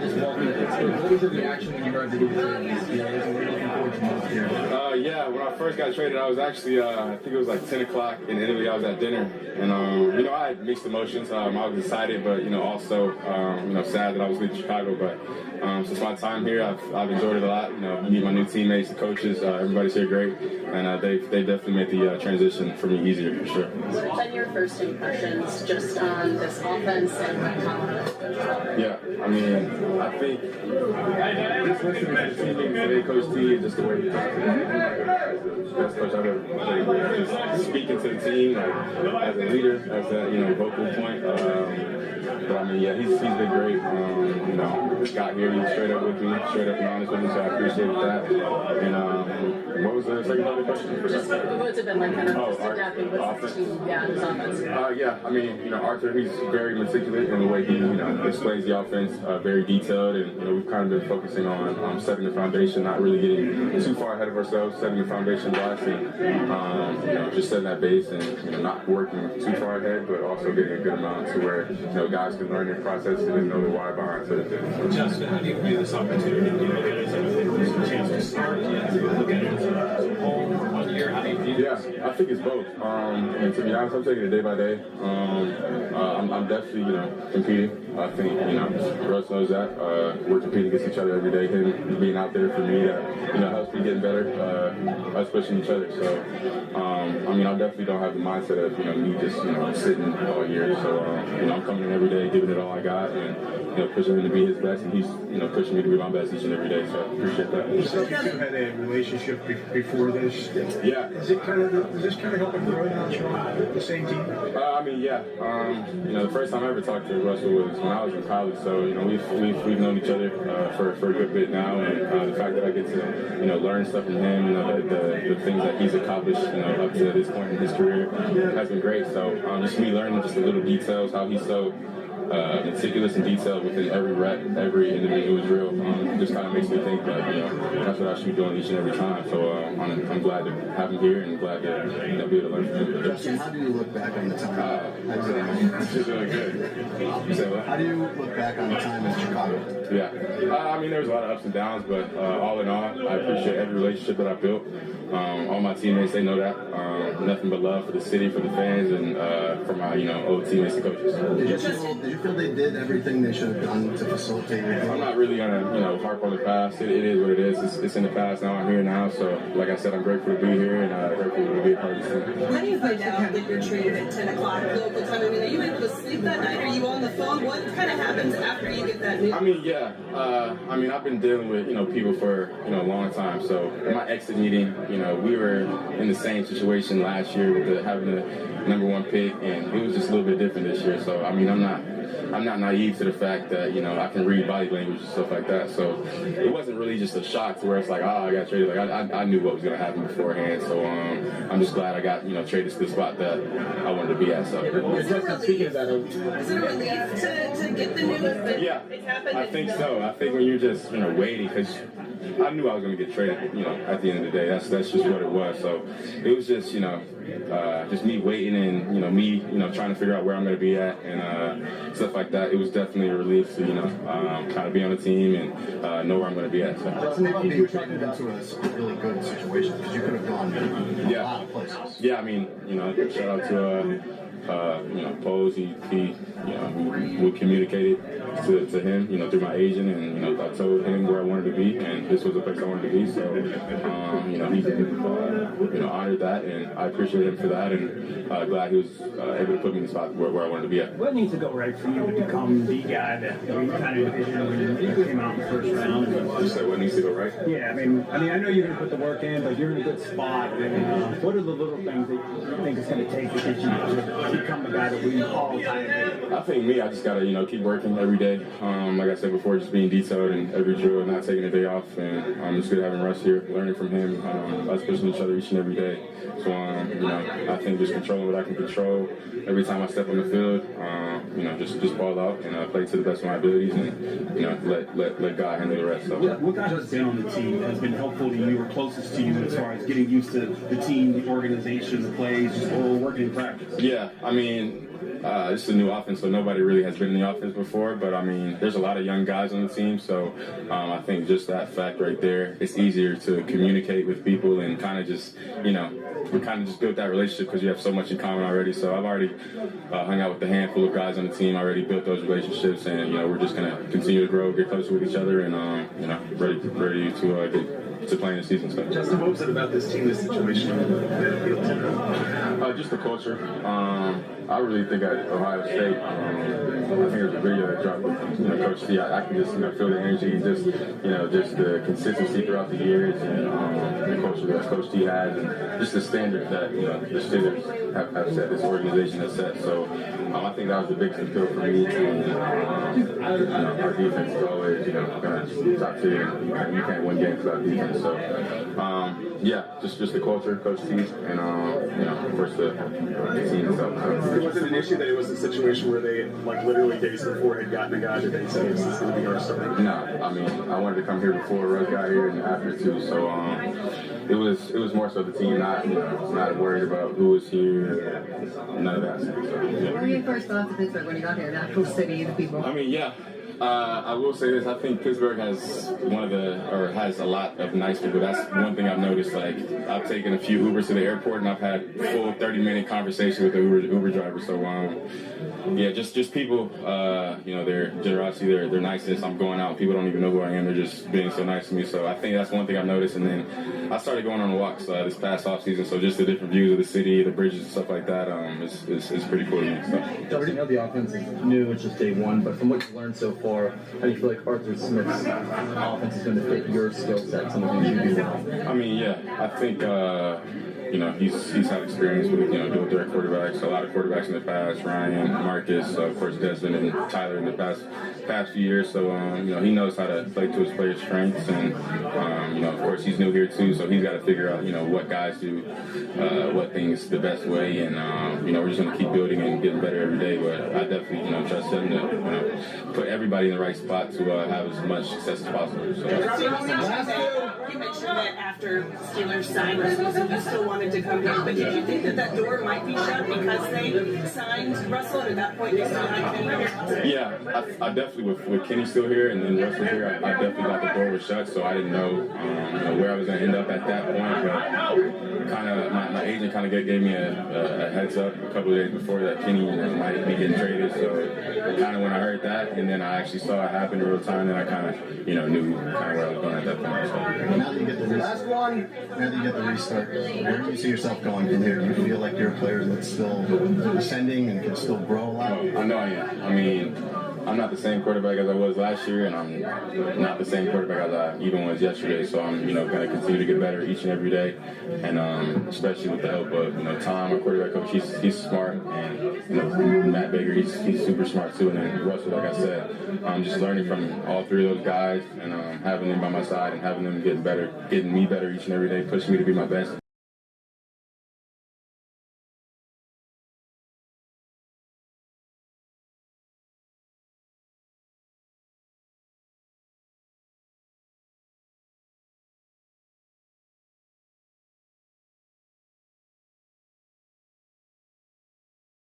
just welcoming Pittsburgh. What was the reaction when you heard that he was in? We're looking forward to next year. Yeah, when I first got traded, I was actually, I think it was like 10 o'clock in Italy. I was at dinner, and I had mixed emotions. I was excited, but also, sad that I was leaving Chicago. But since my time here, I've enjoyed it a lot. Meet my new teammates, the coaches, everybody's here great, and they definitely made the transition for me easier for sure. What have been your first impressions just on this offense and how? Yeah, I think just listening to the teammates today, Coach T, just the way he talks about it, the best coach I've ever played with. Just speaking to the team as a leader, as a vocal point. But he's been great. Got here, he was straight up with me, straight up and honest with me, so I appreciated that. And what was the second part of the question? Just what's it been like kind of just adapting with the team, his offense? Arthur, he's very meticulous in the way he, explains the offense, very detailed, and we've kind of been focusing on setting the foundation, not really getting too far ahead of ourselves, setting the foundation blocks, and just setting that base, and not working too far ahead, but also getting a good amount to where guys can learn their process and know the why behind it. Justin, how do you view this opportunity? Do you look at it as a chance to start? Do you look at it as a whole 1 year? How do you view this? Yeah, I think it's both. And to be honest, I'm taking it day by day. I'm definitely, competing. I think, Russ knows that. We're competing against each other every day. Him being out there for me, helps me getting better. Us pushing each other. So, I definitely don't have the mindset of, me just, sitting all year. So, I'm coming in every day, giving it all I got, and, pushing him to be his best, and he's, pushing me to be my best each and every day. So, I appreciate that. You said you two had a relationship before this. Yeah. Does this kind of help him grow now that you're on the same team? Yeah. The first time I ever talked to Russell was when I was in college. So, we've known each other for a good bit now, and the fact that I get to, learn stuff from him, the things that he's accomplished, up to this point in his career has been great. So, just me learning just the little details, how he's so meticulous and detailed within every rep, every individual drill. Just kind of makes me think that that's what I should be doing each and every time. So I'm glad to have him here and glad to be able to learn from him. Justin, how do you look back on the time? It's really good. You say what? How do you look back on the time in Chicago? Yeah, there was a lot of ups and downs, but all in all, I appreciate every relationship that I built. All my teammates, they know that. Nothing but love for the city, for the fans, and for my old teammates and coaches. Did you feel they did everything they should have done to facilitate it? I'm not really gonna harp on the past. It is what it is. It's in the past now. I'm here now. So like I said, I'm grateful to be here and grateful to be a part of this team. How do you find out that you're traded at 10 o'clock local time? Are you able to sleep that night? Are you on the phone? What kind of happens after you get that news? I've been dealing with people for a long time. So in my exit meeting, we were in the same situation last year with having the #1 pick, and it was just a little bit different this year. So I'm not naive to the fact that I can read body language and stuff like that. So it wasn't really just a shock to where it's like, I got traded. Like I knew what was going to happen beforehand. So I'm just glad I got traded to the spot that I wanted to be at. So is it a relief to get the news that it happened? I think so. I think when you're just waiting, because I knew I was going to get traded. At the end of the day, that's just what it was. So it was just just me waiting and me trying to figure out where I'm going to be at and stuff like that. It was definitely a relief to kind of be on the team and know where I'm going to be at. So. That's not being traded into a really good situation because you could have gone a lot of places. Yeah, shout out to Pose. He we communicated to him, through my agent, and I told him where I wanted to be, and this was the place I wanted to be. So, he honored that, and I appreciate him for that, and glad he was able to put me in the spot where I wanted to be at. What needs to go right for you to become the guy that you kind of envisioned when you came out in the first round? You said what needs to go right? Yeah, I know you're going to put the work in, but you're in a good spot. What are the little things that you think it's going to take to get you to become the guy that we all time? I think I just got to keep working every day. Like I said before, just being detailed in every drill, not taking a day off, and I'm just good having Russ here, learning from him, us pushing each other each and every day. So I think just controlling what I can control every time I step on the field. Just ball out and play to the best of my abilities, and let God handle the rest. So. What guy has been on the team that has been helpful to you or closest to you as far as getting used to the team, the organization, the plays, just all working in practice? Yeah, This is a new offense, so nobody really has been in the offense before. But I mean, there's a lot of young guys on the team, so I think just that fact right there, it's easier to communicate with people and kind of just, we kind of just built that relationship because you have so much in common already. So I've already hung out with a handful of guys on the team, already built those relationships, and we're just gonna continue to grow, get closer with each other, and ready to get to playing the season. So. Justin, what was it about this team, this situation that appealed to you? Just the culture. I really think at Ohio State, I think there's a video that dropped with Coach T. I can just feel the energy and just the consistency throughout the years and the culture that Coach T has and just the standards that the Steelers have set, this organization has set. So I think that was the biggest appeal for me. Our defense is always top tier. You can't win games without defense. So just the culture, Coach T, and of course the team itself. Was it an issue that it was a situation where they, literally days before had gotten a guy that they said this is going to be our starter? No, I mean, I wanted to come here before Russ got here and after too. So it was more so the team, not worried about who was here, none of that. So, yeah. What were your first thoughts of Pittsburgh when you got here? The actual city, the people. I mean, yeah. I will say this. I think Pittsburgh has has a lot of nice people. That's one thing I've noticed. Like, I've taken a few Ubers to the airport, and I've had full 30-minute conversation with the Uber driver. So, just people. Their generosity, their niceness. I'm going out, people don't even know who I am. They're just being so nice to me. So I think that's one thing I've noticed. And then I started going on walks this past off season. So just the different views of the city, the bridges and stuff like that. It's pretty cool to me. So. I know the offense is new. It's just day one, but from what you've learned so far, how do you feel like Arthur Smith's offense is going to fit your skill set, some of the things you do well? I mean, I think, he's had experience with, dual threat quarterbacks, a lot of quarterbacks in the past, Ryan, Marcus, of course, Desmond and Tyler in the past few years. So, he knows how to play to his players' strengths. And, of course, he's new here, too, so he's got to figure out, what guys do, what things the best way. And, we're just going to keep building and getting better every day. But I definitely, trust him to, put everybody in the right spot to have as much success as possible. So. You mentioned that after Steelers signed Russell, you still wanted to come here, but did you think that door might be shut because they signed Russell, and at that point they still had Kenny? Yeah, I definitely, with Kenny still here and then Russell here, I definitely thought the door was shut, so I didn't know, where I was going to end up at that point, but kind of, my agent kind of gave me a heads up a couple of days before that Kenny might be getting traded, so kind of when I heard that, and then I actually saw it happen in real time, then I kind of, knew kind of where I was going at that point. So. Now that you get the restart, where do you see yourself going from here? Do you feel like you're a player that's still ascending and can still grow a lot? I know I am. I mean, I'm not the same quarterback as I was last year, and I'm not the same quarterback as I even was yesterday. So I'm, going to continue to get better each and every day, and especially with the help of, Tom, our quarterback coach. He's smart, and Matt Baker, he's super smart too. And then Russell, like I said, I'm just learning from all three of those guys, and having them by my side and having them getting me better each and every day, pushing me to be my best.